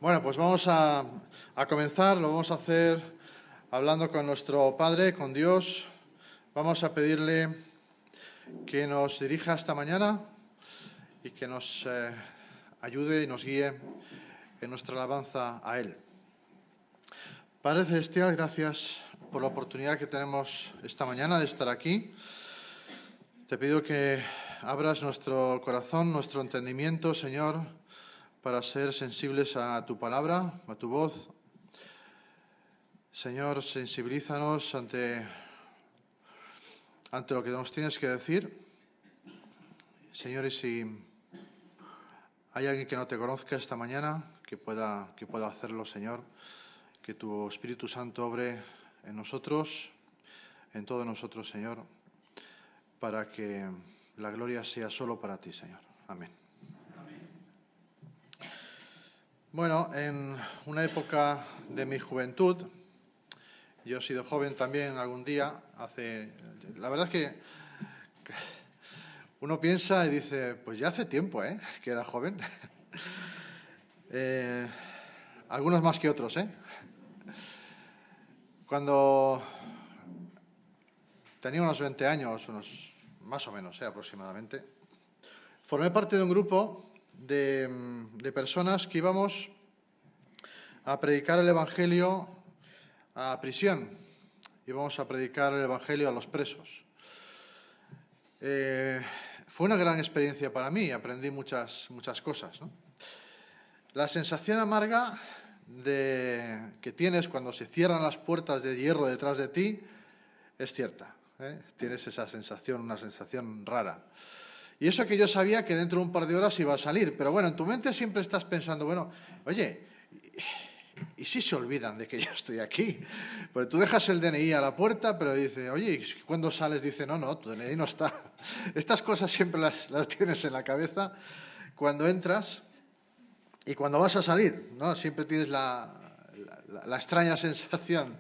Bueno, pues vamos a comenzar, lo vamos a hacer hablando con nuestro Padre, con Dios. Vamos a pedirle que nos dirija esta mañana y que nos ayude y nos guíe en nuestra alabanza a Él. Padre Celestial, gracias por la oportunidad que tenemos esta mañana de estar aquí. Te pido que abras nuestro corazón, nuestro entendimiento, Señor, para ser sensibles a tu palabra, a tu voz. Señor, sensibilízanos ante lo que nos tienes que decir. Señor, y si hay alguien que no te conozca esta mañana, que pueda hacerlo, Señor, que tu Espíritu Santo obre en nosotros, en todos nosotros, Señor, para que la gloria sea solo para ti, Señor. Amén. Bueno, en una época de mi juventud, yo he sido joven también algún día, la verdad es que uno piensa y dice, pues ya hace tiempo, que era joven. Algunos más que otros, Cuando tenía unos 20 años, más o menos, aproximadamente, formé parte de un grupo de personas que íbamos a predicar el Evangelio a prisión. Íbamos a predicar el Evangelio a los presos. Fue una gran experiencia para mí, aprendí muchas cosas, ¿no? La sensación amarga que tienes cuando se cierran las puertas de hierro detrás de ti es cierta, Tienes esa sensación, una sensación rara. Y eso que yo sabía que dentro de un par de horas iba a salir, pero bueno, en tu mente siempre estás pensando, bueno, oye, ¿y si se olvidan de que yo estoy aquí? Porque tú dejas el DNI a la puerta, pero dice, oye, ¿y cuando sales? Dice, no, tu DNI no está. Estas cosas siempre las tienes en la cabeza cuando entras y cuando vas a salir, ¿no? Siempre tienes la extraña sensación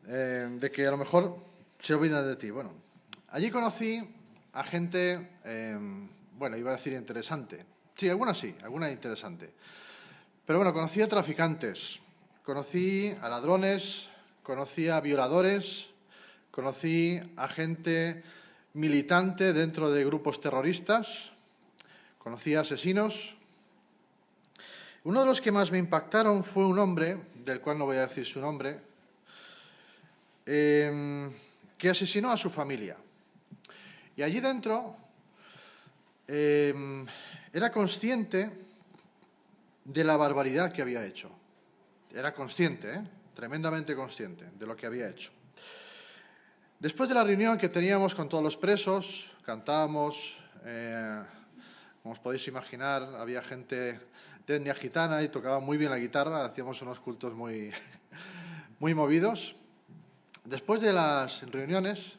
de que a lo mejor se olvidan de ti. Bueno, allí conocí a gente, iba a decir interesante. Sí, alguna interesante. Pero bueno, conocí a traficantes, conocí a ladrones, conocí a violadores, conocí a gente militante dentro de grupos terroristas, conocí a asesinos. Uno de los que más me impactaron fue un hombre, del cual no voy a decir su nombre, que asesinó a su familia. Y allí dentro era consciente de la barbaridad que había hecho. Era consciente, tremendamente consciente de lo que había hecho. Después de la reunión que teníamos con todos los presos, cantábamos, como os podéis imaginar, había gente de etnia gitana y tocaba muy bien la guitarra, hacíamos unos cultos muy, muy movidos. Después de las reuniones,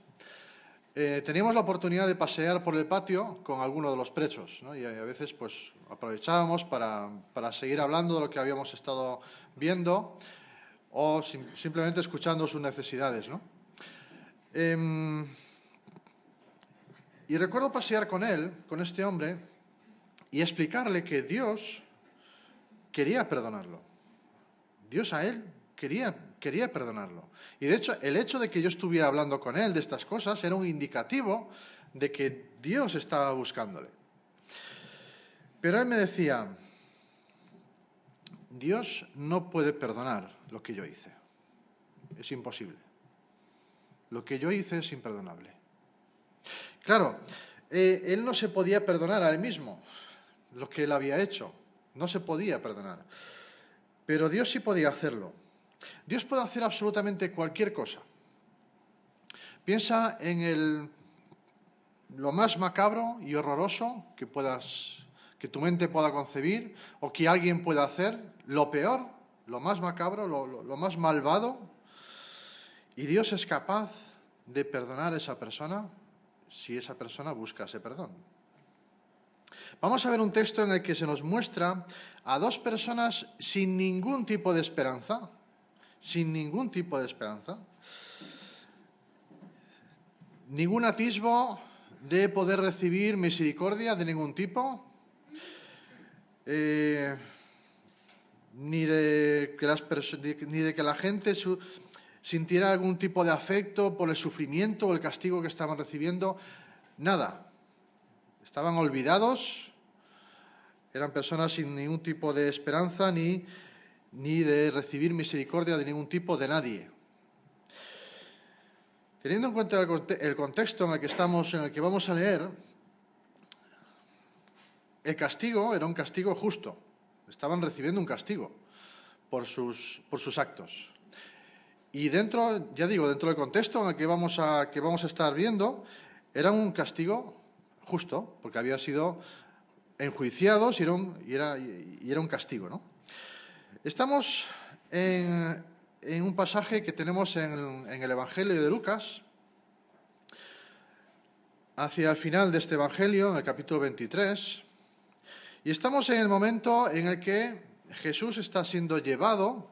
teníamos la oportunidad de pasear por el patio con alguno de los presos, ¿no? Y a veces pues aprovechábamos para seguir hablando de lo que habíamos estado viendo o simplemente escuchando sus necesidades, ¿no? Y recuerdo pasear con él, con este hombre, y explicarle que Dios quería perdonarlo. Dios a él quería perdonarlo. Y de hecho, el hecho de que yo estuviera hablando con él de estas cosas era un indicativo de que Dios estaba buscándole. Pero él me decía, Dios no puede perdonar lo que yo hice. Es imposible. Lo que yo hice es imperdonable. Claro, él no se podía perdonar a él mismo lo que él había hecho. No se podía perdonar. Pero Dios sí podía hacerlo. Dios puede hacer absolutamente cualquier cosa. Piensa en lo más macabro y horroroso que tu mente pueda concebir o que alguien pueda hacer, lo peor, lo más macabro, lo más malvado, y Dios es capaz de perdonar a esa persona si esa persona busca ese perdón. Vamos a ver un texto en el que se nos muestra a dos personas sin ningún tipo de esperanza, ningún atisbo de poder recibir misericordia de ningún tipo. ni de que la gente sintiera algún tipo de afecto por el sufrimiento o el castigo que estaban recibiendo. Nada. Estaban olvidados, eran personas sin ningún tipo de esperanza ni de recibir misericordia de ningún tipo de nadie. Teniendo en cuenta el contexto en el que estamos, en el que vamos a leer, el castigo era un castigo justo. Estaban recibiendo un castigo por sus actos. Y dentro del contexto en el que vamos a estar viendo, era un castigo justo, porque había sido enjuiciados y era un castigo, ¿no? Estamos en un pasaje que tenemos en el Evangelio de Lucas, hacia el final de este Evangelio, en el capítulo 23, y estamos en el momento en el que Jesús está siendo llevado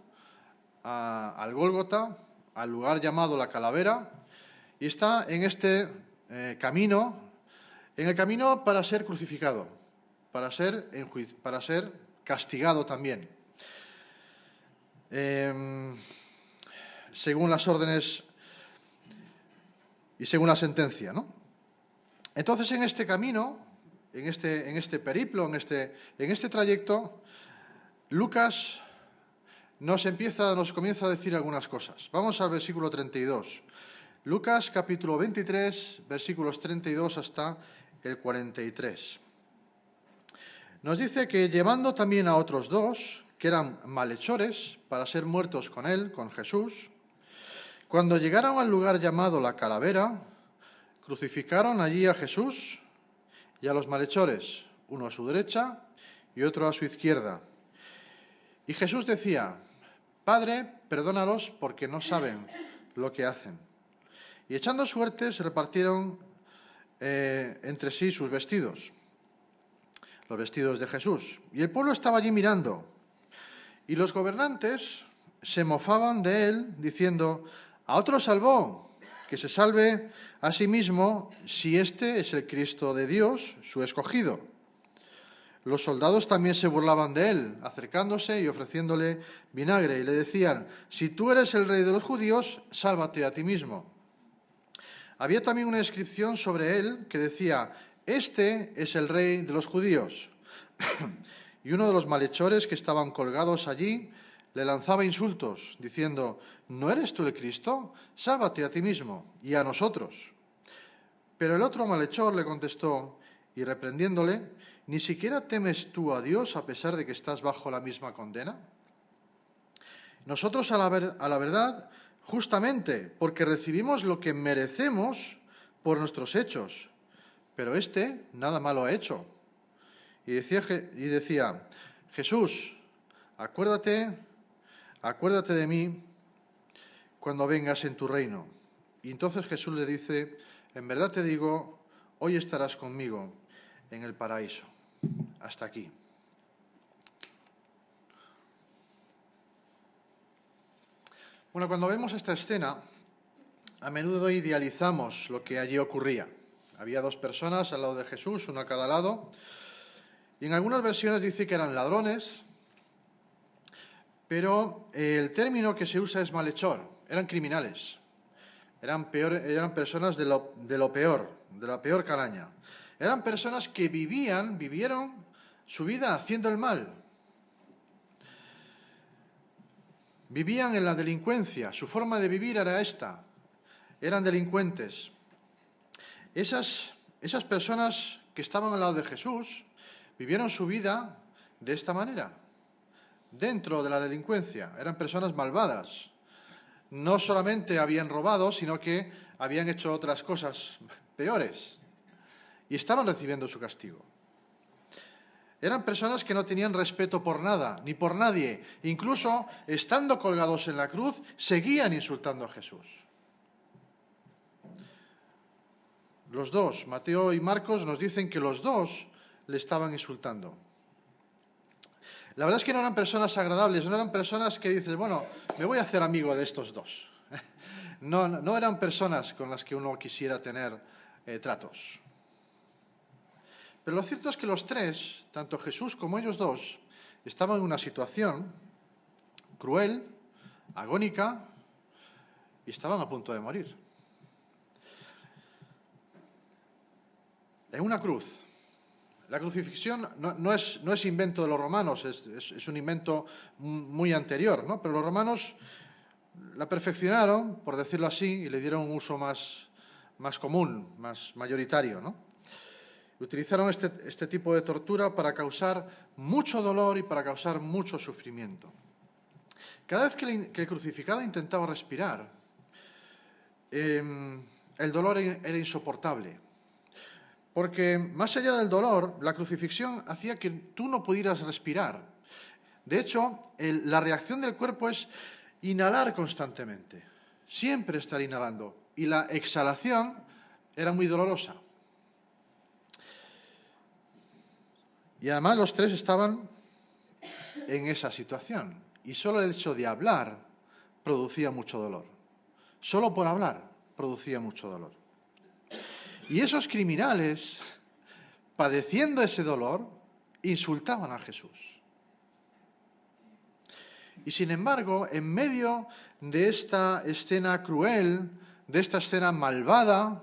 al Gólgota, al lugar llamado la Calavera, y está en este camino, en el camino para ser crucificado, para ser castigado también, según las órdenes y según la sentencia, ¿no? Entonces, en este camino, en este periplo, en este trayecto, Lucas nos comienza a decir algunas cosas. Vamos al versículo 32. Lucas, capítulo 23, versículos 32 hasta el 43. Nos dice que llevando también a otros dos, que eran malhechores, para ser muertos con él, con Jesús, cuando llegaron al lugar llamado la Calavera, crucificaron allí a Jesús y a los malhechores, uno a su derecha y otro a su izquierda. Y Jesús decía: Padre, perdónalos porque no saben lo que hacen. Y echando suertes, se repartieron entre sí sus vestidos, los vestidos de Jesús. Y el pueblo estaba allí mirando. Y los gobernantes se mofaban de él, diciendo: a otro salvó, que se salve a sí mismo, si este es el Cristo de Dios, su escogido. Los soldados también se burlaban de él, acercándose y ofreciéndole vinagre, y le decían: si tú eres el rey de los judíos, sálvate a ti mismo. Había también una inscripción sobre él que decía: este es el rey de los judíos. Y uno de los malhechores que estaban colgados allí le lanzaba insultos, diciendo: ¿no eres tú el Cristo? Sálvate a ti mismo y a nosotros. Pero el otro malhechor le contestó, y reprendiéndole: ¿ni siquiera temes tú a Dios a pesar de que estás bajo la misma condena? Nosotros a la verdad, justamente, porque recibimos lo que merecemos por nuestros hechos, pero este nada malo ha hecho. Y decía: Jesús, acuérdate de mí cuando vengas en tu reino. Y entonces Jesús le dice: en verdad te digo, hoy estarás conmigo en el paraíso. Hasta aquí. Bueno, cuando vemos esta escena, a menudo idealizamos lo que allí ocurría. Había dos personas al lado de Jesús, una a cada lado, y en algunas versiones dice que eran ladrones, pero el término que se usa es malhechor, eran criminales, eran personas de lo peor, de la peor calaña. Eran personas que vivieron su vida haciendo el mal. Vivían en la delincuencia, su forma de vivir era esta, eran delincuentes. Esas personas que estaban al lado de Jesús vivieron su vida de esta manera, dentro de la delincuencia. Eran personas malvadas. No solamente habían robado, sino que habían hecho otras cosas peores y estaban recibiendo su castigo. Eran personas que no tenían respeto por nada, ni por nadie. Incluso, estando colgados en la cruz, seguían insultando a Jesús. Los dos, Mateo y Marcos, nos dicen que los dos le estaban insultando. La verdad es que no eran personas agradables, no eran personas que dices: bueno, me voy a hacer amigo de estos dos. No eran personas con las que uno quisiera tener tratos. Pero lo cierto es que los tres, tanto Jesús como ellos dos, estaban en una situación cruel, agónica, y estaban a punto de morir. En una cruz. La crucifixión no es invento de los romanos, es un invento muy anterior, ¿no? Pero los romanos la perfeccionaron, por decirlo así, y le dieron un uso más común, más mayoritario, ¿no? Utilizaron este tipo de tortura para causar mucho dolor y para causar mucho sufrimiento. Cada vez que el crucificado intentaba respirar, el dolor era insoportable. Porque más allá del dolor, la crucifixión hacía que tú no pudieras respirar. De hecho, la reacción del cuerpo es inhalar constantemente, siempre estar inhalando. Y la exhalación era muy dolorosa. Y además los tres estaban en esa situación. Y solo el hecho de hablar producía mucho dolor. Solo por hablar producía mucho dolor. Y esos criminales, padeciendo ese dolor, insultaban a Jesús. Y sin embargo, en medio de esta escena cruel, de esta escena malvada,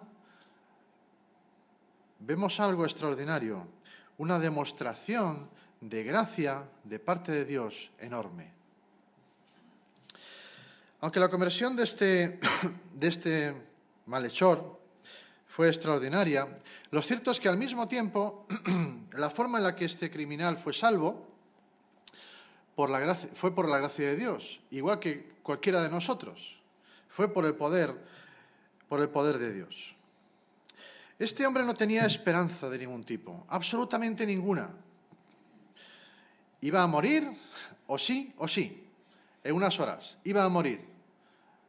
vemos algo extraordinario, una demostración de gracia de parte de Dios enorme. Aunque la conversión de este malhechor fue extraordinaria, lo cierto es que al mismo tiempo la forma en la que este criminal fue salvo fue por la gracia de Dios, igual que cualquiera de nosotros. Fue por el poder de Dios. Este hombre no tenía esperanza de ningún tipo, absolutamente ninguna. Iba a morir, o sí, en unas horas. Iba a morir.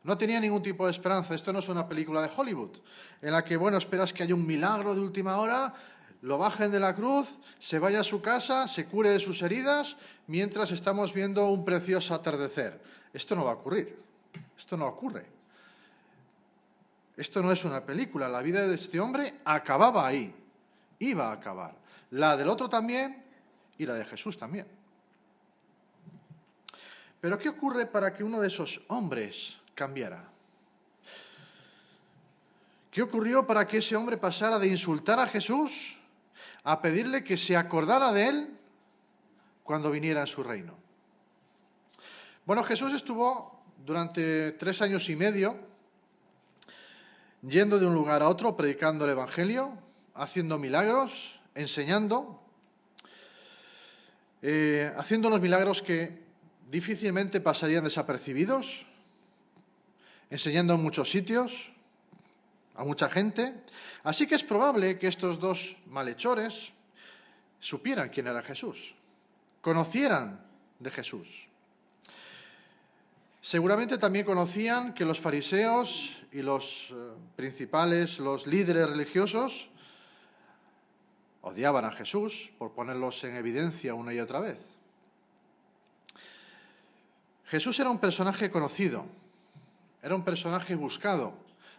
No tenía ningún tipo de esperanza. Esto no es una película de Hollywood, en la que, esperas que haya un milagro de última hora, lo bajen de la cruz, se vaya a su casa, se cure de sus heridas, mientras estamos viendo un precioso atardecer. Esto no va a ocurrir. Esto no ocurre. Esto no es una película. La vida de este hombre acababa ahí. Iba a acabar. La del otro también y la de Jesús también. Pero ¿qué ocurre para que uno de esos hombres cambiara? ¿Qué ocurrió para que ese hombre pasara de insultar a Jesús a pedirle que se acordara de él cuando viniera en su reino? Bueno, Jesús estuvo durante 3 años y medio yendo de un lugar a otro, predicando el Evangelio, haciendo milagros, enseñando, haciendo unos milagros que difícilmente pasarían desapercibidos, enseñando en muchos sitios, a mucha gente. Así que es probable que estos dos malhechores supieran quién era Jesús, conocieran de Jesús. Seguramente también conocían que los fariseos y los los líderes religiosos, odiaban a Jesús por ponerlos en evidencia una y otra vez. Jesús era un personaje conocido, era un personaje buscado.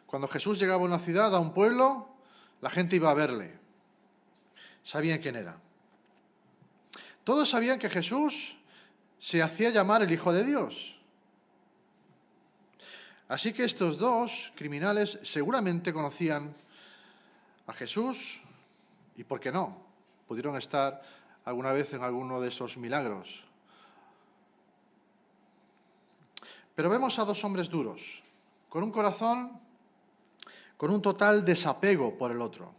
Cuando Jesús llegaba a una ciudad, a un pueblo, la gente iba a verle. Sabían quién era. Todos sabían que Jesús se hacía llamar el Hijo de Dios. Así que estos dos criminales seguramente conocían a Jesús y, ¿por qué no?, pudieron estar alguna vez en alguno de esos milagros. Pero vemos a dos hombres duros, con un corazón, con un total desapego por el otro.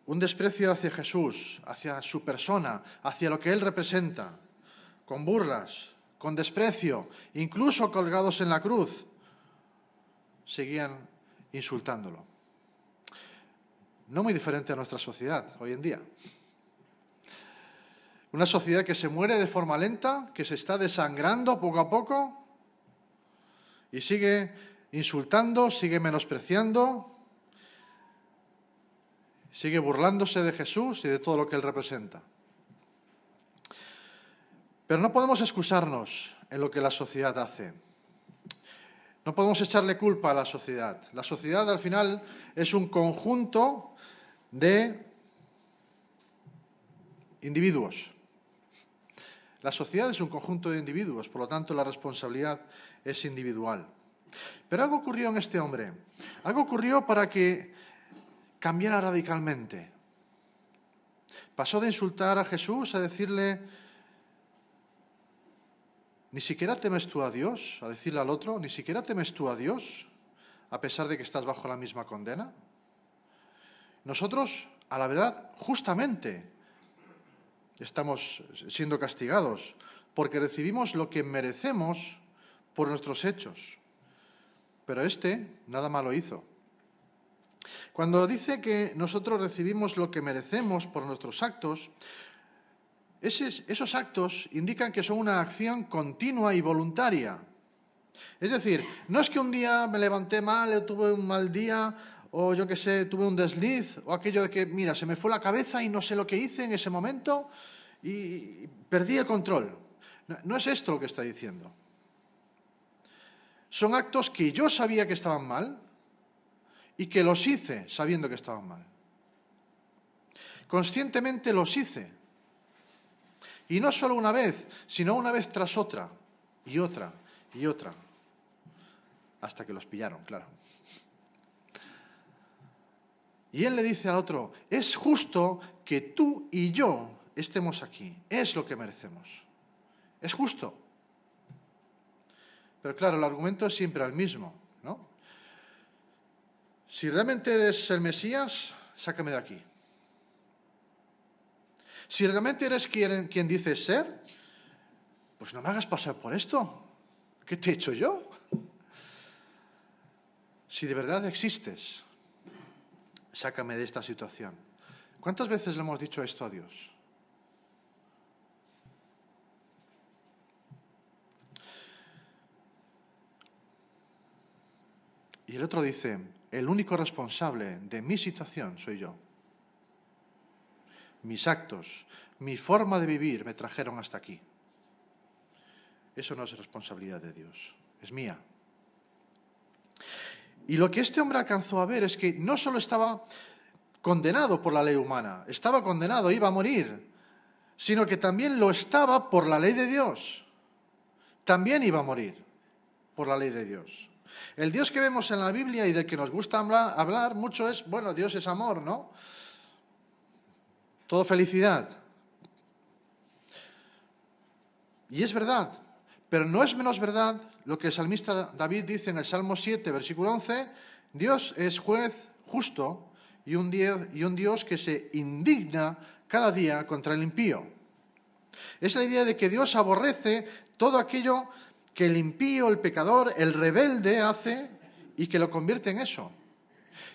Un desprecio hacia Jesús, hacia su persona, hacia lo que Él representa, con burlas, con desprecio, incluso colgados en la cruz, seguían insultándolo. No muy diferente a nuestra sociedad hoy en día. Una sociedad que se muere de forma lenta, que se está desangrando poco a poco y sigue insultando, sigue menospreciando, sigue burlándose de Jesús y de todo lo que Él representa. Pero no podemos excusarnos en lo que la sociedad hace. No podemos echarle culpa a la sociedad. La sociedad, al final, es un conjunto de individuos. La sociedad es un conjunto de individuos, por lo tanto la responsabilidad es individual. Pero algo ocurrió en este hombre. Algo ocurrió para que cambiara radicalmente. Pasó de insultar a Jesús a decirle, ni siquiera temes tú a Dios, a decirle al otro, ni siquiera temes tú a Dios, a pesar de que estás bajo la misma condena. Nosotros, a la verdad, justamente estamos siendo castigados porque recibimos lo que merecemos por nuestros hechos. Pero nada malo hizo. Cuando dice que nosotros recibimos lo que merecemos por nuestros actos, esos actos indican que son una acción continua y voluntaria. Es decir, no es que un día me levanté mal, o tuve un mal día, o yo qué sé, tuve un desliz, o aquello de que, mira, se me fue la cabeza y no sé lo que hice en ese momento y perdí el control. No es esto lo que está diciendo. Son actos que yo sabía que estaban mal y que los hice sabiendo que estaban mal. Conscientemente los hice. Y no solo una vez, sino una vez tras otra, y otra, y otra. Hasta que los pillaron, claro. Y él le dice al otro, es justo que tú y yo estemos aquí. Es lo que merecemos. Es justo. Pero claro, el argumento es siempre el mismo, ¿no? Si realmente eres el Mesías, sácame de aquí. Si realmente eres quien dices ser, pues no me hagas pasar por esto. ¿Qué te he hecho yo? Si de verdad existes, sácame de esta situación. ¿Cuántas veces le hemos dicho esto a Dios? Y el otro dice, el único responsable de mi situación soy yo. Mis actos, mi forma de vivir me trajeron hasta aquí. Eso no es responsabilidad de Dios, es mía. Y lo que este hombre alcanzó a ver es que no solo estaba condenado por la ley humana, estaba condenado, iba a morir, sino que también lo estaba por la ley de Dios. También iba a morir por la ley de Dios. El Dios que vemos en la Biblia y del que nos gusta hablar mucho es, bueno, Dios es amor, ¿no? Todo felicidad. Y es verdad, pero no es menos verdad lo que el salmista David dice en el Salmo 7, versículo 11, Dios es juez justo y un Dios que se indigna cada día contra el impío. Es la idea de que Dios aborrece todo aquello que el impío, el pecador, el rebelde hace y que lo convierte en eso.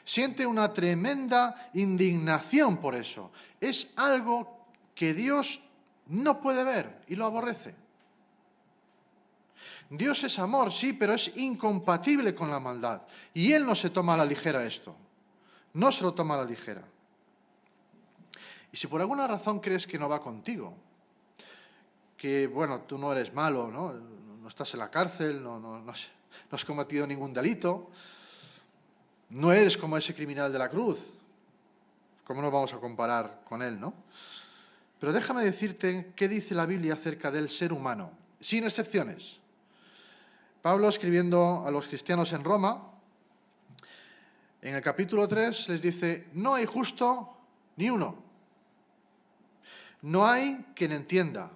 Siente una tremenda indignación por eso. Es algo que Dios no puede ver y lo aborrece. Dios es amor, sí, pero es incompatible con la maldad. Y Él no se toma a la ligera esto. No se lo toma a la ligera. Y si por alguna razón crees que no va contigo, que, bueno, tú no eres malo, no estás en la cárcel, no has cometido ningún delito, no eres como ese criminal de la cruz, ¿cómo nos vamos a comparar con él, no? Pero déjame decirte qué dice la Biblia acerca del ser humano, sin excepciones. Pablo, escribiendo a los cristianos en Roma, en el capítulo 3 les dice, no hay justo ni uno. No hay quien entienda.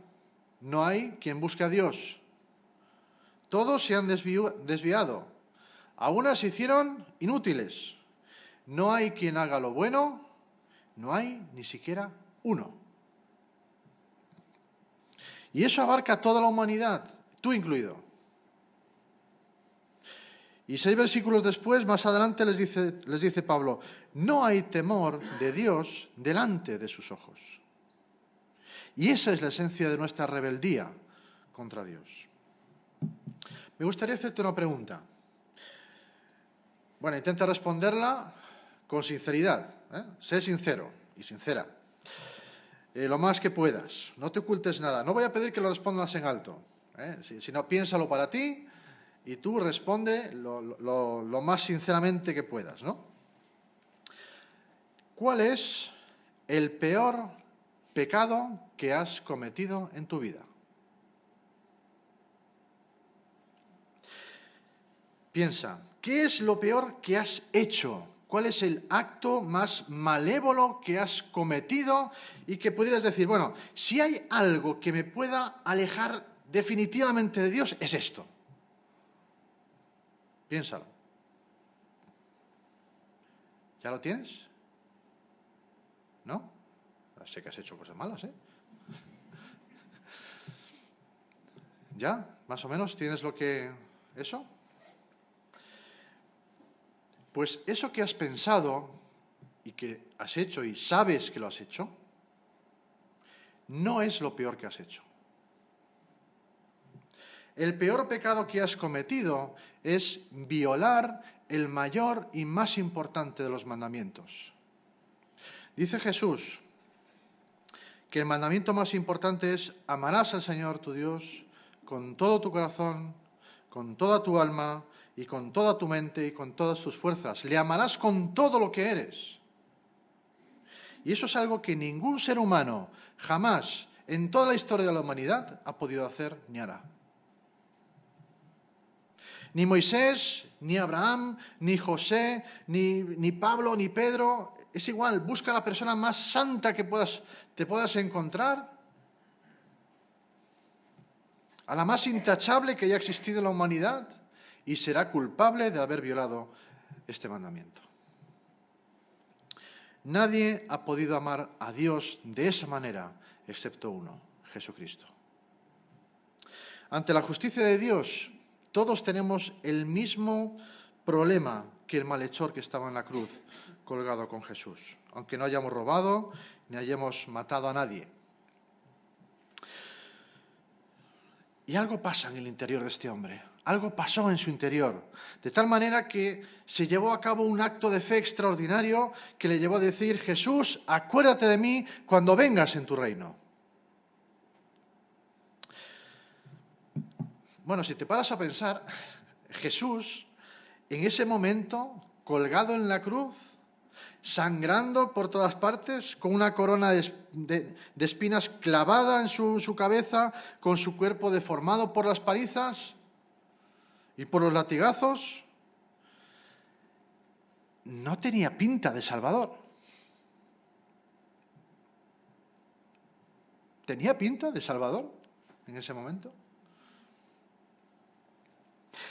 No hay quien busque a Dios. Todos se han desviado. A unas se hicieron inútiles. No hay quien haga lo bueno. No hay ni siquiera uno. Y eso abarca a toda la humanidad, tú incluido. Y 6 versículos después, más adelante, les dice Pablo, no hay temor de Dios delante de sus ojos. Y esa es la esencia de nuestra rebeldía contra Dios. Me gustaría hacerte una pregunta. Bueno, intenta responderla con sinceridad. Sé sincero y sincera. Lo más que puedas. No te ocultes nada. No voy a pedir que lo respondas en alto. Si no, piénsalo para ti y tú responde lo más sinceramente que puedas, ¿no? ¿Cuál es el peor pecado que has cometido en tu vida? Piensa, ¿qué es lo peor que has hecho? ¿Cuál es el acto más malévolo que has cometido? Y que pudieras decir, bueno, si hay algo que me pueda alejar definitivamente de Dios, es esto. Piénsalo. ¿Ya lo tienes? ¿No? Sé que has hecho cosas malas, ¿eh? ¿Ya? ¿Más o menos tienes lo que... eso? Pues eso que has pensado y que has hecho y sabes que lo has hecho, no es lo peor que has hecho. El peor pecado que has cometido es violar el mayor y más importante de los mandamientos. Dice Jesús que el mandamiento más importante es: amarás al Señor tu Dios con todo tu corazón, con toda tu alma y con toda tu mente y con todas tus fuerzas. Le amarás con todo lo que eres. Y eso es algo que ningún ser humano jamás en toda la historia de la humanidad ha podido hacer ni hará. Ni Moisés, ni Abraham, ni José, ni Pablo, ni Pedro. Es igual, busca a la persona más santa que te puedas encontrar, a la más intachable que haya existido en la humanidad, y será culpable de haber violado este mandamiento. Nadie ha podido amar a Dios de esa manera, excepto uno, Jesucristo. Ante la justicia de Dios, todos tenemos el mismo problema que el malhechor que estaba en la cruz, colgado con Jesús, aunque no hayamos robado ni hayamos matado a nadie. Y algo pasa en el interior de este hombre, algo pasó en su interior, de tal manera que se llevó a cabo un acto de fe extraordinario que le llevó a decir: Jesús, acuérdate de mí cuando vengas en tu reino. Bueno, si te paras a pensar, Jesús, en ese momento, colgado en la cruz, sangrando por todas partes, con una corona de espinas clavada en su cabeza, con su cuerpo deformado por las palizas y por los latigazos, no tenía pinta de Salvador. ¿Tenía pinta de Salvador en ese momento?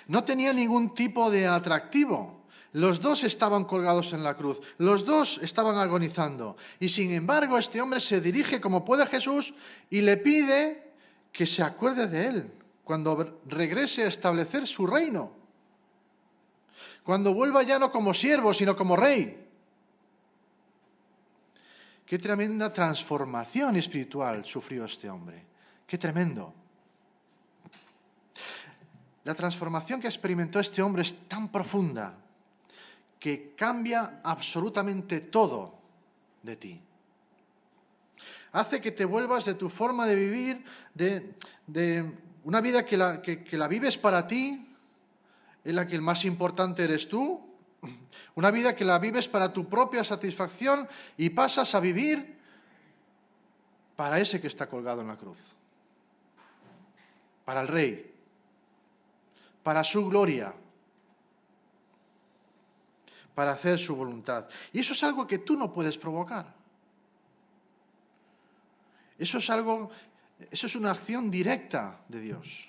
No tenía ningún tipo de atractivo. Los dos estaban colgados en la cruz, los dos estaban agonizando. Y sin embargo, este hombre se dirige como puede a Jesús y le pide que se acuerde de él cuando regrese a establecer su reino. Cuando vuelva ya no como siervo, sino como rey. Qué tremenda transformación espiritual sufrió este hombre. Qué tremendo. La transformación que experimentó este hombre es tan profunda que cambia absolutamente todo de ti. Hace que te vuelvas de tu forma de vivir, de una vida que la vives para ti, en la que el más importante eres tú, una vida que la vives para tu propia satisfacción y pasas a vivir para ese que está colgado en la cruz, para el Rey, para su gloria, para hacer su voluntad. Y eso es algo que tú no puedes provocar. Eso es una acción directa de Dios.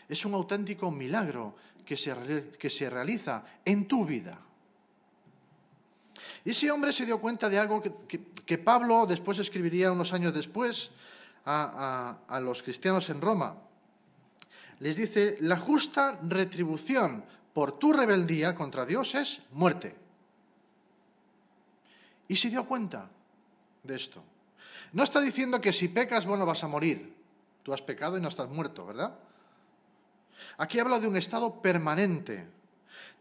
Es un auténtico milagro que se realiza en tu vida. Y ese hombre se dio cuenta de algo que Pablo después escribiría unos años después a los cristianos en Roma. Les dice: la justa retribución por tu rebeldía contra Dios es muerte. Y se dio cuenta de esto. No está diciendo que si pecas, bueno, vas a morir. Tú has pecado y no estás muerto, ¿verdad? Aquí habla de un estado permanente.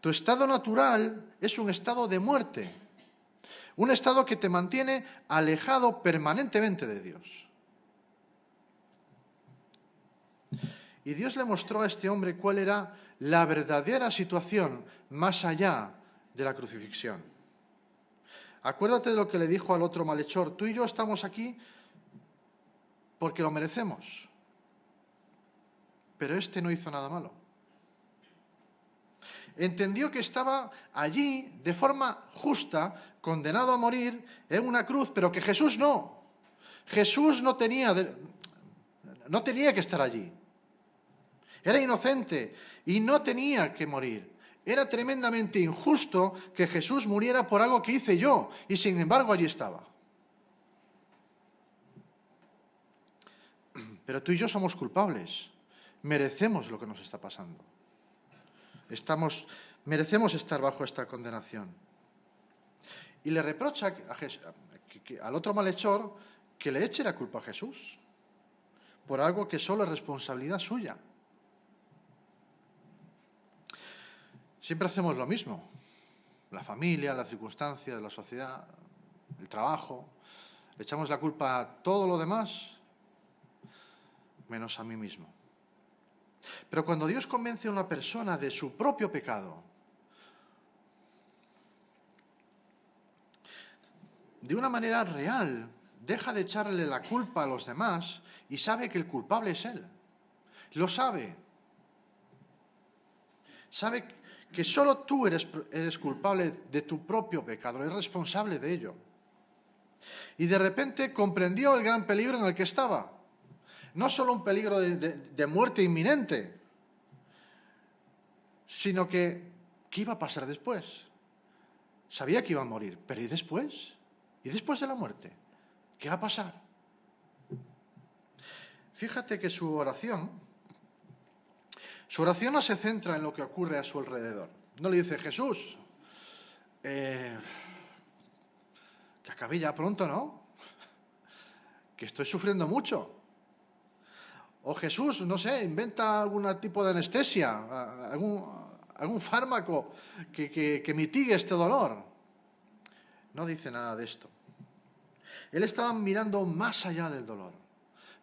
Tu estado natural es un estado de muerte. Un estado que te mantiene alejado permanentemente de Dios. Y Dios le mostró a este hombre cuál era la verdadera situación más allá de la crucifixión. Acuérdate de lo que le dijo al otro malhechor: tú y yo estamos aquí porque lo merecemos. Pero este no hizo nada malo. Entendió que estaba allí de forma justa, condenado a morir en una cruz, pero que Jesús no. Jesús no tenía que estar allí. Era inocente y no tenía que morir. Era tremendamente injusto que Jesús muriera por algo que hice yo, y sin embargo allí estaba. Pero tú y yo somos culpables. Merecemos lo que nos está pasando. Merecemos estar bajo esta condenación. Y le reprocha al otro malhechor que le eche la culpa a Jesús por algo que solo es responsabilidad suya. Siempre hacemos lo mismo. La familia, las circunstancias, la sociedad, el trabajo. Le echamos la culpa a todo lo demás, menos a mí mismo. Pero cuando Dios convence a una persona de su propio pecado, de una manera real, deja de echarle la culpa a los demás y sabe que el culpable es Él. Lo sabe. Sabe que solo tú eres culpable de tu propio pecado, eres responsable de ello. Y de repente comprendió el gran peligro en el que estaba. No solo un peligro de muerte inminente, sino que ¿qué iba a pasar después? Sabía que iba a morir, pero ¿y después? ¿Y después de la muerte? ¿Qué va a pasar? Fíjate que su oración no se centra en lo que ocurre a su alrededor. No le dice, Jesús, que acabe ya pronto, ¿no? Que estoy sufriendo mucho. O Jesús, no sé, inventa algún tipo de anestesia, algún fármaco que mitigue este dolor. No dice nada de esto. Él estaba mirando más allá del dolor,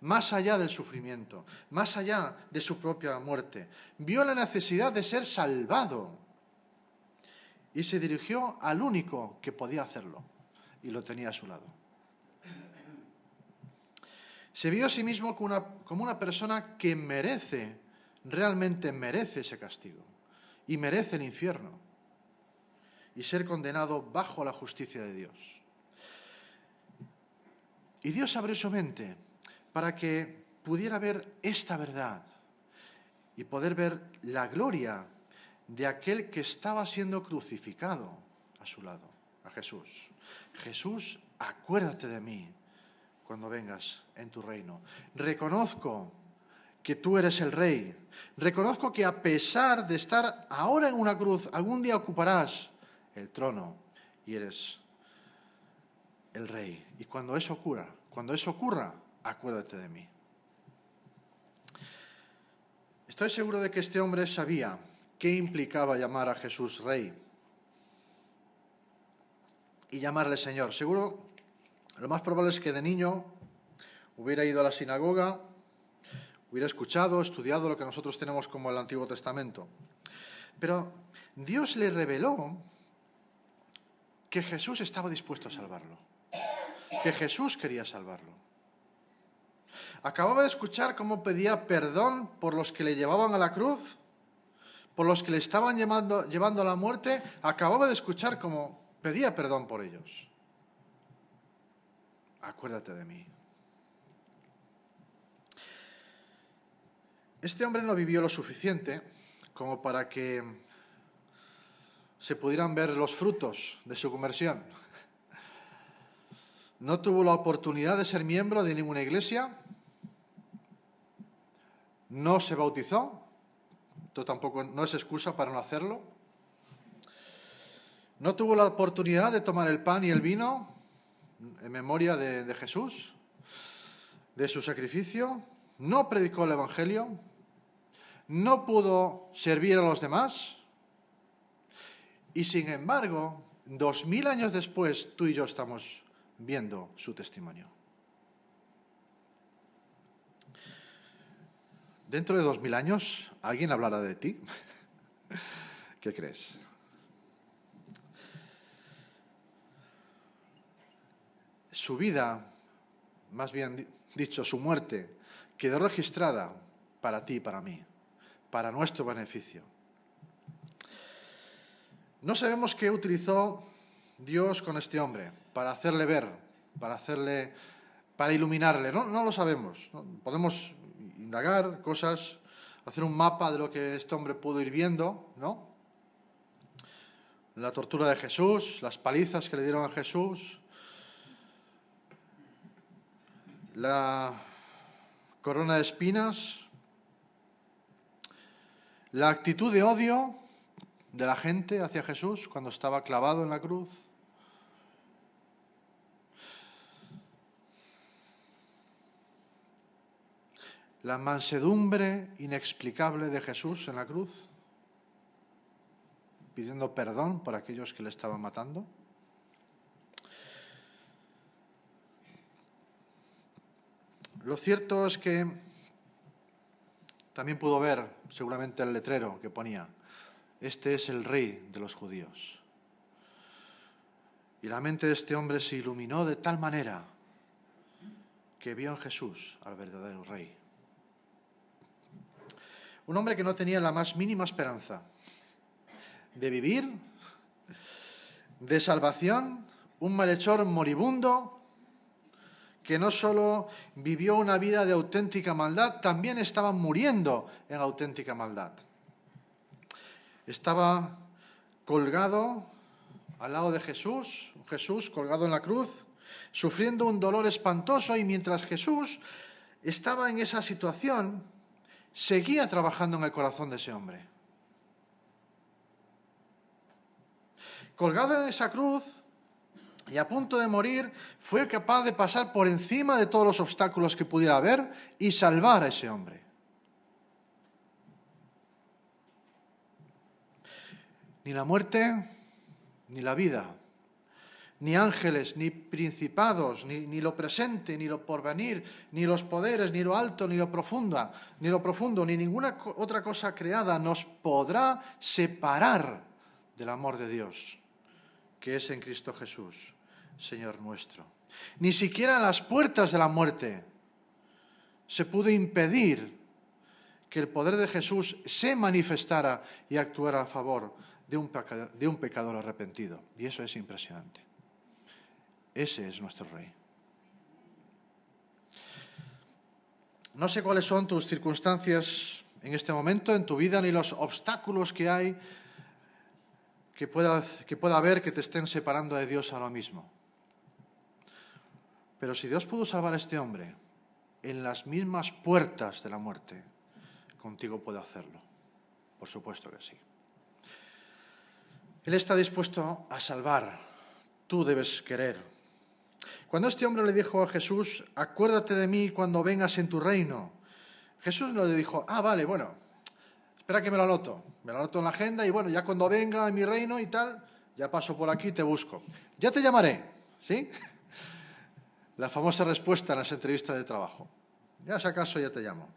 más allá del sufrimiento, más allá de su propia muerte. Vio la necesidad de ser salvado y se dirigió al único que podía hacerlo y lo tenía a su lado. Se vio a sí mismo como una persona que realmente merece ese castigo y merece el infierno y ser condenado bajo la justicia de Dios. Y Dios abrió su mente para que pudiera ver esta verdad y poder ver la gloria de aquel que estaba siendo crucificado a su lado, a Jesús. Jesús, acuérdate de mí cuando vengas en tu reino. Reconozco que tú eres el Rey. Reconozco que a pesar de estar ahora en una cruz, algún día ocuparás el trono y eres el Rey. Y cuando eso ocurra, acuérdate de mí. Estoy seguro de que este hombre sabía qué implicaba llamar a Jesús Rey y llamarle Señor. Seguro, lo más probable es que de niño hubiera ido a la sinagoga, hubiera escuchado, estudiado lo que nosotros tenemos como el Antiguo Testamento. Pero Dios le reveló que Jesús estaba dispuesto a salvarlo, que Jesús quería salvarlo. Acababa de escuchar cómo pedía perdón por los que le llevaban a la cruz, por los que le estaban llevando a la muerte. Acababa de escuchar cómo pedía perdón por ellos. Acuérdate de mí. Este hombre no vivió lo suficiente como para que se pudieran ver los frutos de su conversión. No tuvo la oportunidad de ser miembro de ninguna iglesia. No se bautizó. Esto tampoco no es excusa para no hacerlo. No tuvo la oportunidad de tomar el pan y el vino en memoria de Jesús, de su sacrificio. No predicó el Evangelio. No pudo servir a los demás. Y sin embargo, 2000 años después, tú y yo estamos viendo su testimonio. Dentro de 2000 años, ¿alguien hablará de ti? ¿Qué crees? Su vida, más bien dicho, su muerte, quedó registrada para ti y para mí, para nuestro beneficio. No sabemos qué utilizó Dios con este hombre para hacerle ver, para iluminarle. No lo sabemos. ¿No? Podemos indagar cosas, hacer un mapa de lo que este hombre pudo ir viendo, ¿no? La tortura de Jesús, las palizas que le dieron a Jesús, la corona de espinas, la actitud de odio de la gente hacia Jesús cuando estaba clavado en la cruz. La mansedumbre inexplicable de Jesús en la cruz, pidiendo perdón por aquellos que le estaban matando. Lo cierto es que también pudo ver seguramente el letrero que ponía: este es el rey de los judíos. Y la mente de este hombre se iluminó de tal manera que vio en Jesús al verdadero rey. Un hombre que no tenía la más mínima esperanza de vivir, de salvación, un malhechor moribundo que no solo vivió una vida de auténtica maldad, también estaba muriendo en auténtica maldad. Estaba colgado al lado de Jesús, Jesús colgado en la cruz, sufriendo un dolor espantoso, y mientras Jesús estaba en esa situación, seguía trabajando en el corazón de ese hombre. Colgado en esa cruz y a punto de morir, fue capaz de pasar por encima de todos los obstáculos que pudiera haber y salvar a ese hombre. Ni la muerte, ni la vida, ni ángeles, ni principados, ni lo presente, ni lo porvenir, ni los poderes, ni lo alto, ni lo profundo, ni ninguna otra cosa creada nos podrá separar del amor de Dios, que es en Cristo Jesús, Señor nuestro. Ni siquiera las puertas de la muerte se pudo impedir que el poder de Jesús se manifestara y actuara a favor de un pecador arrepentido. Y eso es impresionante. Ese es nuestro Rey. No sé cuáles son tus circunstancias en este momento, en tu vida, ni los obstáculos que hay, que pueda haber, que te estén separando de Dios ahora mismo. Pero si Dios pudo salvar a este hombre en las mismas puertas de la muerte, contigo puede hacerlo. Por supuesto que sí. Él está dispuesto a salvar. Tú debes querer. Cuando este hombre le dijo a Jesús: acuérdate de mí cuando vengas en tu reino, Jesús no le dijo: vale, bueno, espera que me lo anoto en la agenda, y bueno, ya cuando venga en mi reino y tal, ya paso por aquí y te busco. Ya te llamaré, ¿sí? La famosa respuesta en las entrevistas de trabajo. Ya si acaso ya te llamo.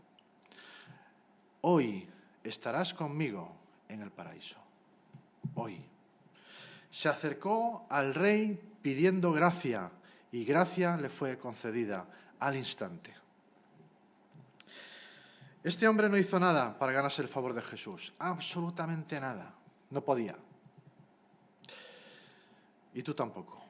Hoy estarás conmigo en el paraíso. Hoy. Se acercó al rey pidiendo gracia, y gracia le fue concedida al instante. Este hombre no hizo nada para ganarse el favor de Jesús. Absolutamente nada. No podía. Y tú tampoco.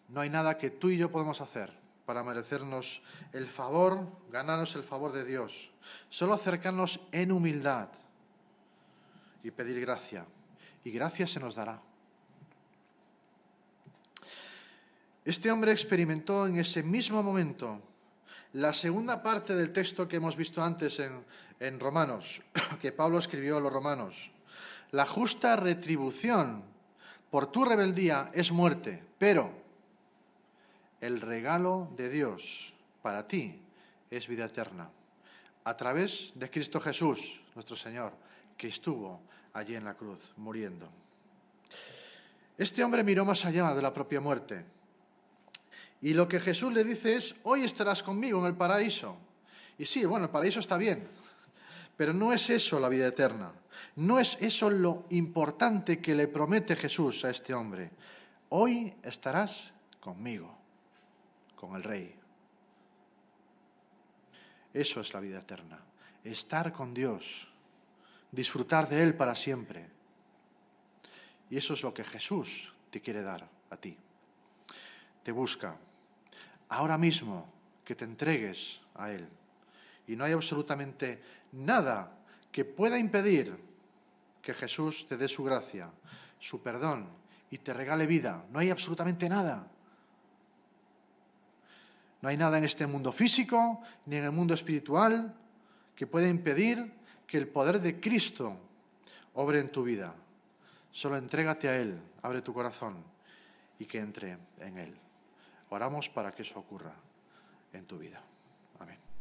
No hay nada que tú y yo podemos hacer para merecernos el favor, ganarnos el favor de Dios. Solo acercarnos en humildad y pedir gracia. Y gracia se nos dará. Este hombre experimentó en ese mismo momento la segunda parte del texto que hemos visto antes en Romanos, que Pablo escribió a los romanos. La justa retribución por tu rebeldía es muerte, pero el regalo de Dios para ti es vida eterna, a través de Cristo Jesús, nuestro Señor, que estuvo allí en la cruz, muriendo. Este hombre miró más allá de la propia muerte. Y lo que Jesús le dice es: hoy estarás conmigo en el paraíso. Y sí, bueno, el paraíso está bien, pero no es eso la vida eterna. No es eso lo importante que le promete Jesús a este hombre. Hoy estarás conmigo, con el Rey. Eso es la vida eterna. Estar con Dios, disfrutar de Él para siempre. Y eso es lo que Jesús te quiere dar a ti. Te busca ahora mismo que te entregues a Él. Y no hay absolutamente nada que pueda impedir que Jesús te dé su gracia, su perdón y te regale vida. No hay absolutamente nada. No hay nada en este mundo físico ni en el mundo espiritual que pueda impedir que el poder de Cristo obre en tu vida. Solo entrégate a Él, abre tu corazón y que entre en Él. Oramos para que eso ocurra en tu vida. Amén.